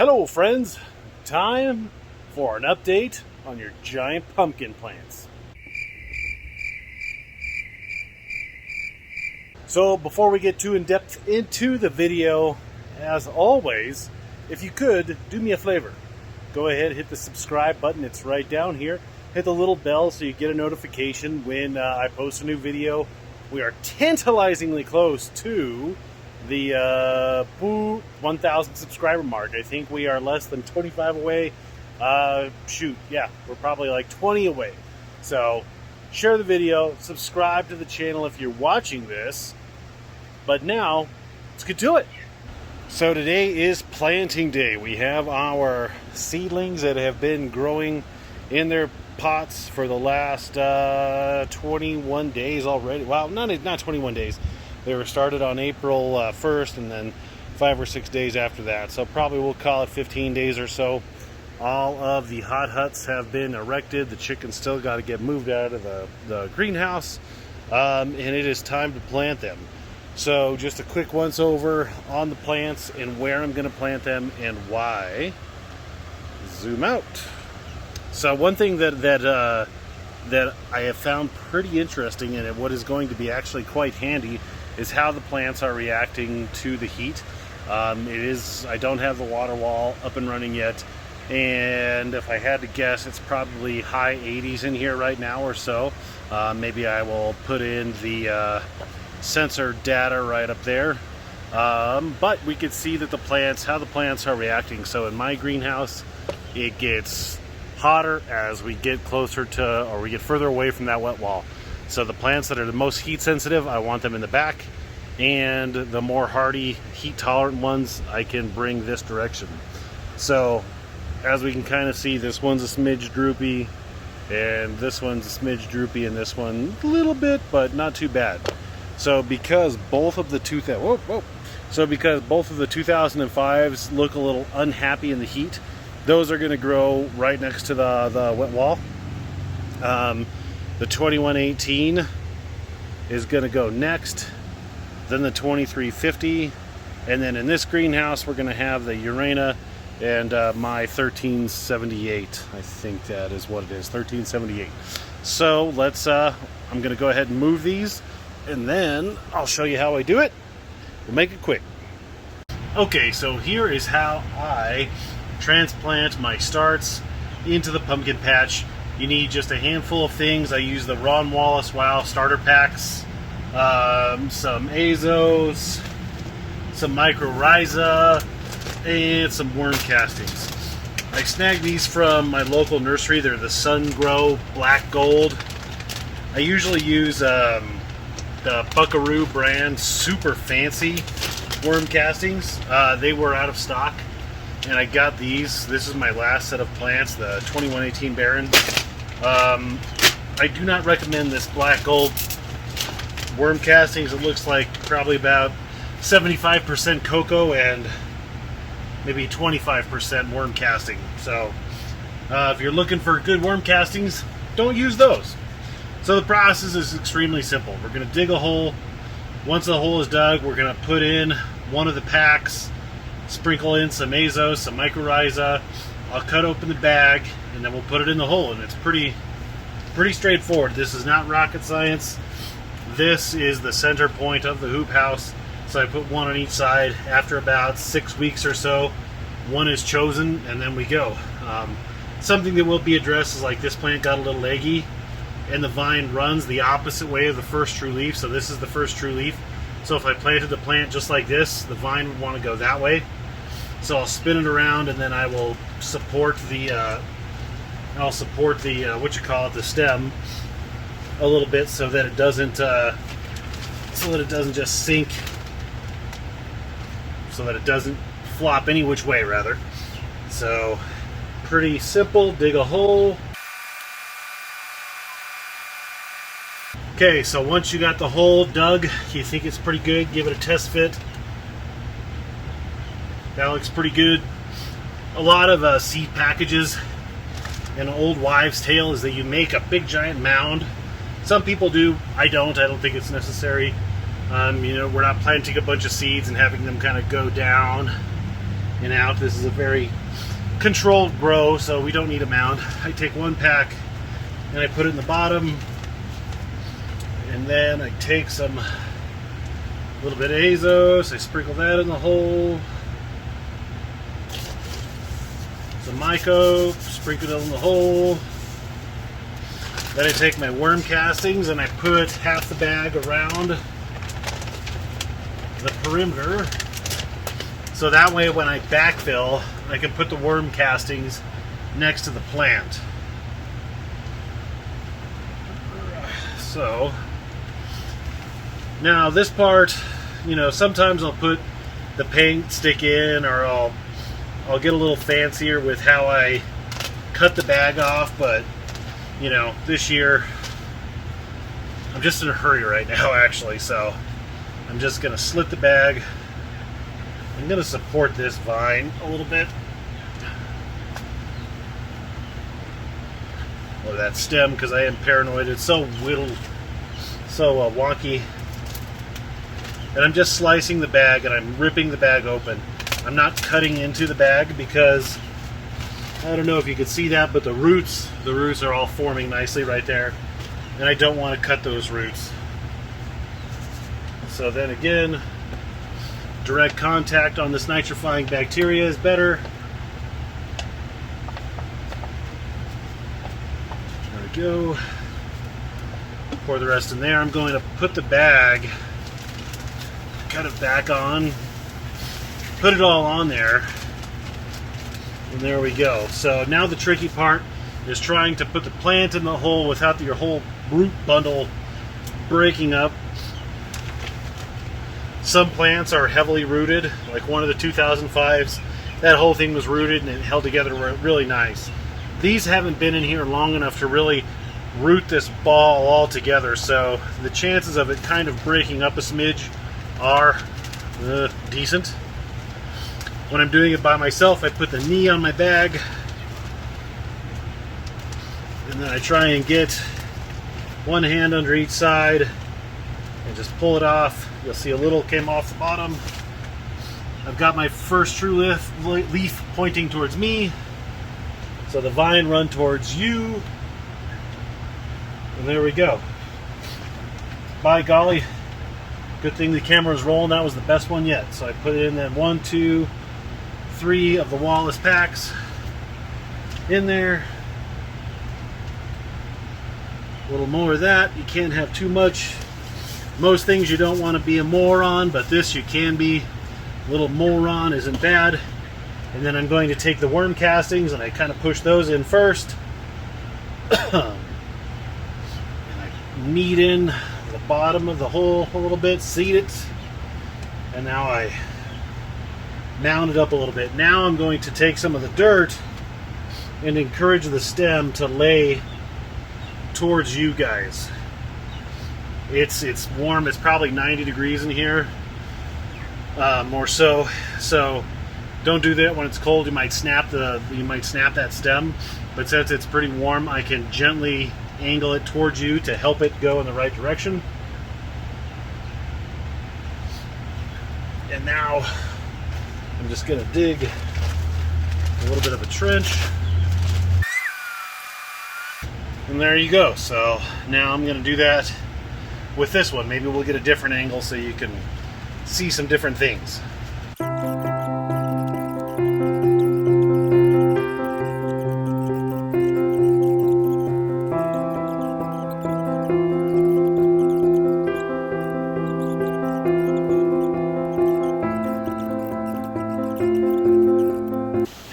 Hello friends, time for an update on your giant pumpkin plants. So before we get too in-depth into the video, as always, if you could, do me a favor. Go ahead, hit the subscribe button, it's right down here. Hit the little bell so you get a notification when I post a new video. We are tantalizingly close to the 1,000 subscriber mark. I think we are less than 25 away. We're probably like 20 away. So share the video, subscribe to the channel if you're watching this. But now, let's get to it. So today is planting day. We have our seedlings that have been growing in their pots for the last 21 days already. Well, not 21 days. They were started on April 1st and then 5 or 6 days after that. So probably we'll call it 15 days or so. All of the hot huts have been erected. The chickens still got to get moved out of the greenhouse. And it is time to plant them. So just a quick once over on the plants and where I'm going to plant them and why. Zoom out. So one thing that I have found pretty interesting, and what is going to be actually quite handy, is how the plants are reacting to the heat. I don't have the water wall up and running yet, and if I had to guess, it's probably high 80s in here right now or so. Maybe I will put in the sensor data right up there. But we could see that how the plants are reacting. So in my greenhouse, it gets hotter as we get closer to, or we get further away from that wet wall. So the plants that are the most heat sensitive, I want them in the back, and the more hardy, heat tolerant ones, I can bring this direction. So as we can kind of see, this one's a smidge droopy, and this one's a smidge droopy, and this one a little bit, but not too bad. So because both of the 2005s look a little unhappy in the heat, those are going to grow right next to the wet wall. The 2118 is going to go next, then the 2350, and then in this greenhouse we're going to have the Urana and my 1378. I think that is what it is, 1378. So let's, I'm going to go ahead and move these, and then I'll show you how I do it. We'll make it quick. Okay, so here is how I transplant my starts into the pumpkin patch. You need just a handful of things. I use the Ron Wallace Wow starter packs, some azos, some mycorrhiza, and some worm castings. I snagged these from my local nursery. They're the Sun Grow Black Gold. I usually use the Buckaroo brand super fancy worm castings. They were out of stock, and I got these. This is my last set of plants, the 2118 Baron. I do not recommend this black gold worm castings. It looks like probably about 75% cocoa and maybe 25% worm casting. So if you're looking for good worm castings, don't use those. So the process is extremely simple. We're going to dig a hole. Once the hole is dug, we're going to put in one of the packs, sprinkle in some azos, some mycorrhiza. I'll cut open the bag, and then we'll put it in the hole, and it's pretty straightforward. This is not rocket science. This is the center point of the hoop house, so I put one on each side. After about 6 weeks or so, one is chosen, and then we go. Something that will be addressed is like this plant got a little leggy, and the vine runs the opposite way of the first true leaf, so this is the first true leaf. So if I planted the plant just like this, the vine would want to go that way. So I'll spin it around, and then I will support the the stem a little bit so that it doesn't just sink, so that it doesn't flop any which way, rather. So pretty simple. Dig a hole. Okay, so once you got the hole dug, you think it's pretty good, give it a test fit. That looks pretty good. A lot of seed packages, an old wives' tale is that you make a big giant mound. Some people do. I don't think it's necessary. We're not planting a bunch of seeds and having them kind of go down and out. This is a very controlled grow, so we don't need a mound. I take one pack and I put it in the bottom, and then I take some little bit of azos, I sprinkle that in the hole, some myco, sprinkle it in the hole. Then I take my worm castings and I put half the bag around the perimeter, so that way when I backfill I can put the worm castings next to the plant. So now this part, you know, sometimes I'll put the paint stick in, or I'll get a little fancier with how I cut the bag off, but you know, this year I'm just in a hurry right now actually, so I'm just gonna slit the bag. I'm gonna support this vine a little bit, or that stem, because I am paranoid. It's so whittled, so wonky. And I'm just slicing the bag and I'm ripping the bag open. I'm not cutting into the bag because I don't know if you can see that, but the roots are all forming nicely right there, and I don't want to cut those roots. So then again, direct contact on this nitrifying bacteria is better. There we go. Pour the rest in there. I'm going to put the bag, cut it back on, put it all on there, and there we go. So now the tricky part is trying to put the plant in the hole without your whole root bundle breaking up. Some plants are heavily rooted, like one of the 2005s. That whole thing was rooted and it held together really nice. These haven't been in here long enough to really root this ball all together, so the chances of it kind of breaking up a smidge are decent. When I'm doing it by myself, I put the knee on my bag, and then I try and get one hand under each side and just pull it off. You'll see a little came off the bottom. I've got my first true leaf pointing towards me, so the vine run towards you, and there we go. By golly, good thing the camera was rolling. That was the best one yet. So I put in then 1, 2, 3 of the Wallace packs in there. A little more of that. You can't have too much. Most things you don't want to be a moron, but this you can be. A little moron isn't bad. And then I'm going to take the worm castings and I kind of push those in first. And I knead in the bottom of the hole a little bit, seed it, and now I mound it up a little bit. Now I'm going to take some of the dirt and encourage the stem to lay towards you guys. It's warm. It's probably 90 degrees in here, more so. So don't do that when it's cold. You might snap that stem. But since it's pretty warm, I can gently angle it towards you to help it go in the right direction. And now I'm just going to dig a little bit of a trench. And there you go. So now I'm going to do that with this one. Maybe we'll get a different angle so you can see some different things.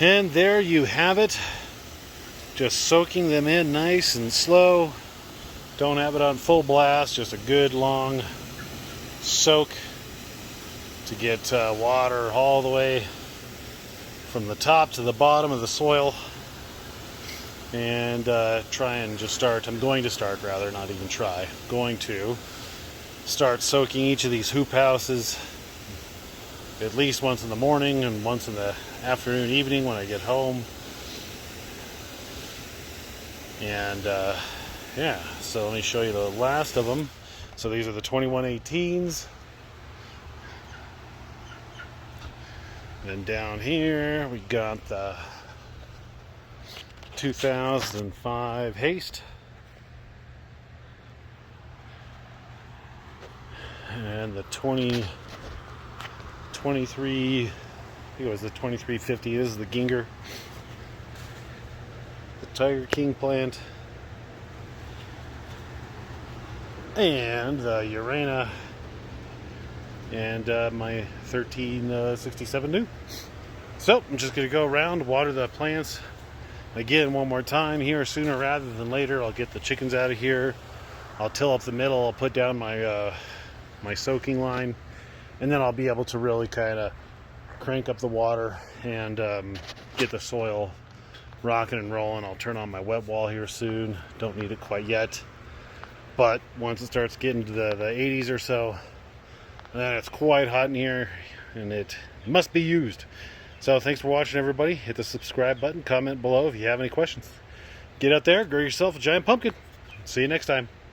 And there you have it. Just soaking them in nice and slow. Don't have it on full blast, just a good long soak to get water all the way from the top to the bottom of the soil. And try and just start, I'm going to start rather, not even try, going to start soaking each of these hoop houses at least once in the morning and once in the afternoon, evening when I get home. And yeah, so let me show you the last of them. So these are the 2118s. And down here we got the 2005 Haste. And the 23, I think it was the 2350. This is the Ginger. The Tiger King plant. And the Urana. And my 1367 new. So I'm just going to go around, water the plants. Again, one more time here, sooner rather than later. I'll get the chickens out of here. I'll till up the middle. I'll put down my my soaking line, and then I'll be able to really kind of crank up the water and get the soil rocking and rolling. I'll turn on my wet wall here soon. Don't need it quite yet, but once it starts getting to the 80s or so, then it's quite hot in here and it must be used. So thanks for watching, everybody. Hit the subscribe button, comment below if you have any questions. Get out there, grow yourself a giant pumpkin. See you next time.